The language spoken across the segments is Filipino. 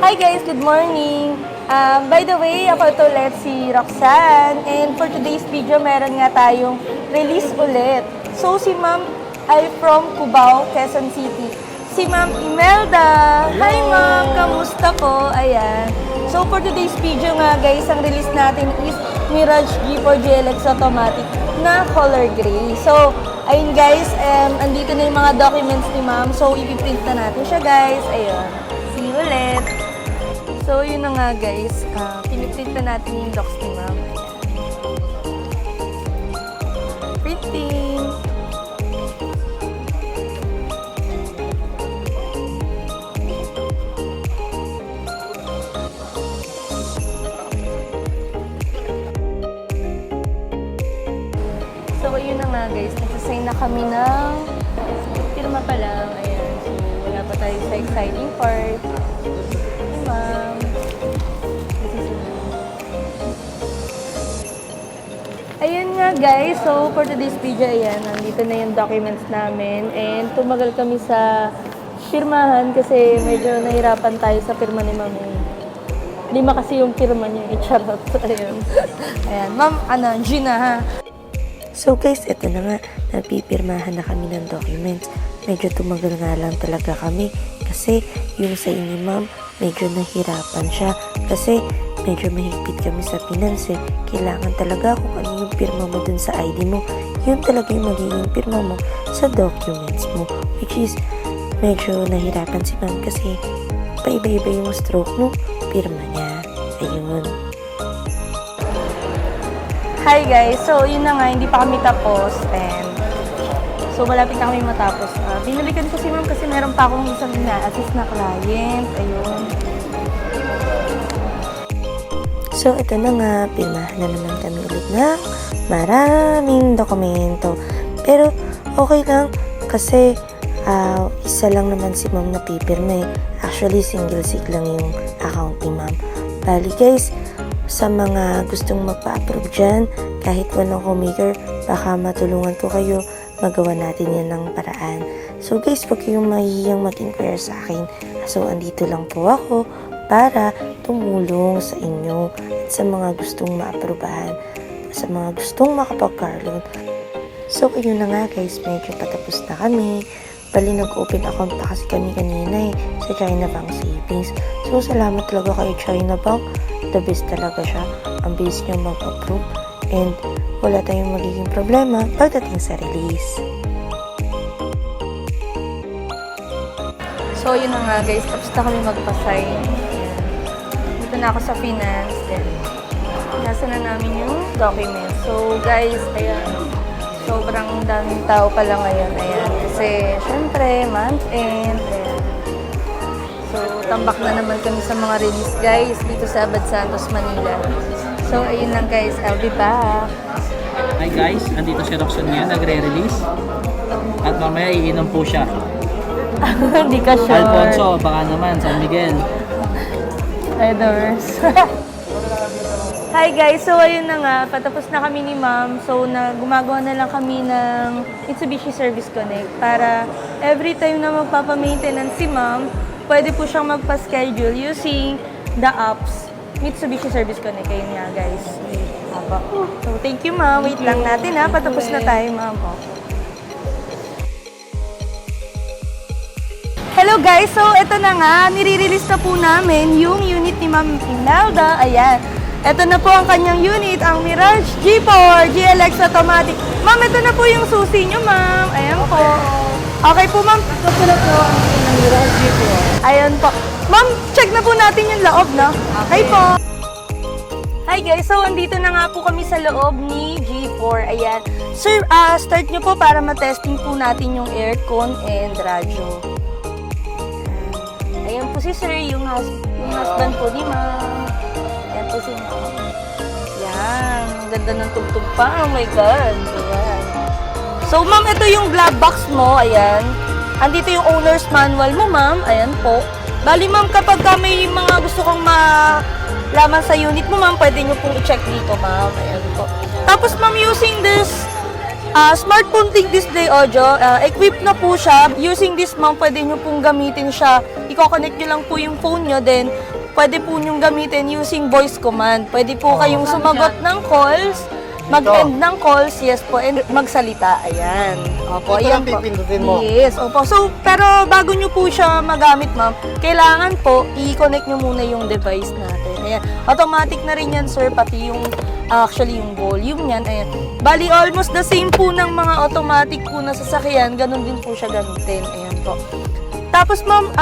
Hi guys, good morning! By the way, ako ito ulit si Roxanne, and for today's video, meron nga tayong release ulit. So, si Ma'am ay from Cubao, Quezon City. Si Ma'am Imelda. Hi Ma'am, kamusta po? Ayan. So, for today's video nga guys, ang release natin is Mirage G4 GLX Automatic na color gray. So, ayun guys, andito na yung mga documents ni Ma'am. So, ipiprint na natin siya guys. Ayun. See you ulit! So, yun na nga guys. Piniprint na natin yung docs ni Ma'am. Printing! So, yun na nga guys. Nagsasign na kami ng pirma pa lang. Ayan. So, wala pa tayo sa exciting part. Hey, Ma'am. Ayun nga guys, so for today's video, ayan, nandito na yung documents namin and tumagal kami sa pirmahan kasi medyo nahirapan tayo sa pirma ni Ma'am. Lima kasi yung pirma niya, charot. Ayun. Ayan, Ma'am, Gina ha? So guys, ito na nga, nagpipirmahan na kami ng documents. Medyo tumagal nga lang talaga kami kasi yung sa inyo Ma'am, medyo nahirapan siya kasi medyo mahigpit kami sa finance eh. Kailangan talaga kung ano yung pirma mo dun sa ID mo, yun talaga yung magiging pirma mo sa documents mo. Which is, medyo nahirapan si Ma'am kasi paiba-iba yung stroke no, pirma niya. Ayun. Hi guys, so yun na nga, hindi pa kami tapos and so malapit na kami matapos. Binalikan ko si Ma'am kasi meron pa akong isang ina-assist na client. Ayun. So, ito na nga, pirmahan na naman kami ulit na maraming dokumento. Pero, okay lang kasi isa lang naman si Ma'am na pipirma eh. Actually, single sig lang yung account ni Ma'am. Bali guys, sa mga gustong magpa-approve dyan, kahit walang homemaker, baka matulungan ko kayo, magawa natin yan ng paraan. So guys, huwag kayong mahihiyang mag-inquire sa akin. So, andito lang po ako para tumulong sa inyo at sa mga gustong maaprubahan, sa mga gustong makapag-car loan. So, yun na nga guys, medyo patapos na kami. Bali, nag-open account pa kasi kami kanina eh, sa China Bank Savings. So, salamat talaga kay China Bank. The best talaga siya. Ang bilis niya mag-approve and wala tayong magiging problema pagdating sa release. So yun na nga guys, tapos na kami magpa-sign. Dito na ako sa finance. Then, nasa na namin yung documents. So guys, ayan. Sobrang daming tao pala ngayon. Ayan. Kasi, syempre, month end. Ayan. So, tambak na naman kami sa mga release guys dito sa Abad Santos, Manila. So, ayun lang guys. I'll be back. Hi guys, andito si Roxanne ngayon, nagre-release. At mamaya iinom po siya. Hindi ka sure. Alfonso, baka naman, San Miguel. Edors. Hi guys, so ayun na nga, patapos na kami ni Ma'am. So gumagawa na lang kami ng Mitsubishi Service Connect para every time na magpapa-maintenance si Ma'am, pwede po siyang magpa-schedule using the apps Mitsubishi Service Connect. Ayun nga guys. So thank you Ma'am. Wait lang natin ha, patapos na tayo Ma'am. Hello guys, so ito na nga, nire-release na po namin yung unit ni Ma'am Imelda. Ayan. Ito na po ang kanyang unit, ang Mirage G4 GLX Automatic. Ma'am, ito na po yung susi nyo, Ma'am. Ayan po. Okay po, Ma'am. Ito po na po ang Mirage G4. Ayan po. Ma'am, check na po natin yung loob, no? Okay po. Hi guys, so andito na nga po kami sa loob ni G4. Ayan. Sir, start nyo po para matesting po natin yung aircon and radyo. Ayan po si Sir, yung husband po ni Ma'am. Ayan po si Ma'am. Yan. Ganda ng tugtog pa. Oh my God. Ayan. So, Ma'am, ito yung glove box mo. Ayan. Andito yung owner's manual mo, Ma'am. Ayan po. Bali, Ma'am, kapag may mga gusto kang malaman sa unit mo, Ma'am, pwede nyo pong i-check dito, Ma'am. Ayan po. Tapos, Ma'am, using this smartphone link display audio, equipped na po siya. Using this, Ma'am, pwede nyo pong gamitin siya. I-connect nyo lang po yung phone nyo, then pwede po niyong gamitin using voice command. Pwede po kayong sumagot ng calls, mag-end ng calls, yes po, and magsalita. Ayan. Opo, Ito ayan lang po. pipindutin mo. Yes, opo. So, pero bago nyo po siya magamit, ma'am, kailangan po i-connect nyo muna yung device natin. Ayan. Automatic na rin yan, sir, pati yung actually yung volume niyan. Ayan. Bali, almost the same po ng mga automatic po na sasakyan. Ganun din po siya gamitin. Ayan po. Tapos, ma'am,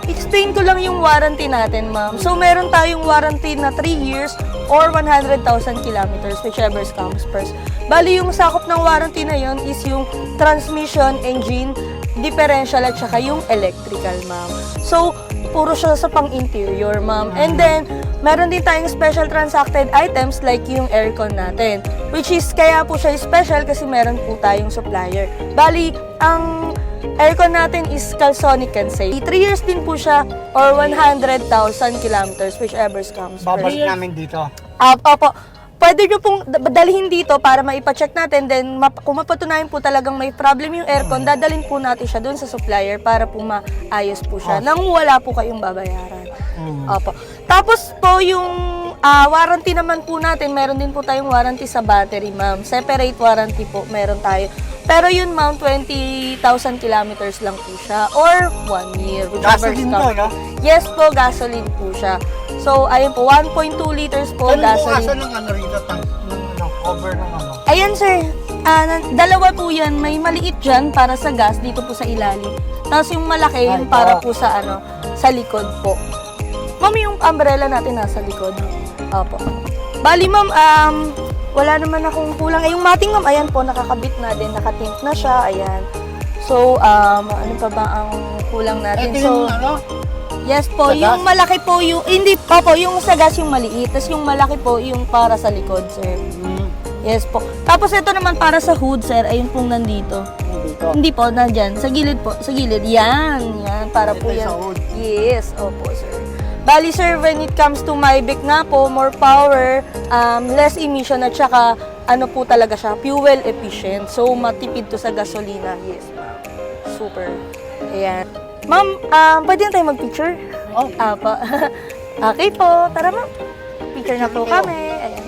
explain ko lang yung warranty natin, ma'am. So, meron tayong warranty na 3 years or 100,000 kilometers, whichever comes first. Bali, yung sakop ng warranty na yon is yung transmission, engine, differential, at saka yung electrical, ma'am. So, puro siya sa pang-interior, ma'am. And then, meron din tayong special transacted items like yung aircon natin, which is, kaya po siya special kasi meron po tayong supplier. Bali, ang aircon natin is Calsonic Kansei. 3 years din po siya or 100,000 kilometers, whichever comes Babalik first. namin dito. Opo. Pwede nyo pong dalhin dito para maipacheck natin. Then, kung mapatunayan po talagang may problem yung aircon, dadalhin po natin siya doon sa supplier para po maayos po siya nang wala po kayong babayaran. Opo. Tapos po yung warranty naman po natin, meron din po tayong warranty sa battery, ma'am. Separate warranty po, meron tayo. Pero yun, ma'am, 20,000 kilometers lang po siya or 1 year. Gasoline to, no? Yes po, gasoline po siya. So, ayun po, 1.2 liters po Ano gasoline. bukasan ng ano rito, ng cover ng ano? Ayan, sir. Dalawa po yan. May maliit dyan para sa gas dito po sa ilalim. Tapos yung malaki yun para po sa sa likod po. Ma'am, yung umbrella natin nasa likod. Opo. Bali, ma'am, wala naman akong kulang. Yung mating, ma'am, ayan po, nakakabit na din. Nakatint na siya. Ayan. So, ano pa ba ang kulang natin? Ito So, yung ano? yes po, Sa yung gas? malaki po yung, hindi po, yung sa gas yung maliit. Tapos yung malaki po yung para sa likod, sir. Yes po. Tapos ito naman para sa hood, sir. Ayun pong nandito. Dito. Hindi po, nandyan. Sa gilid po. Sa gilid. Yan. Para po Ito yan. sa hood. Yes. Opo, sir. Bali, sir, when it comes to Mavic nga po, more power, less emission, at saka, ano po talaga siya, fuel efficient. So, matipid to sa gasolina. Yes, ma'am. Super. Ayan. Ma'am, pwede na tayo mag-picture? Oh. Apa. Okay po. Tara, ma'am. Picture na po Kayo. kami. Ayan.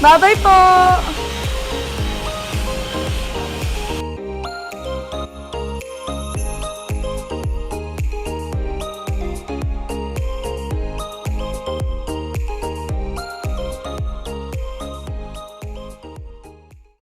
Bye-bye po!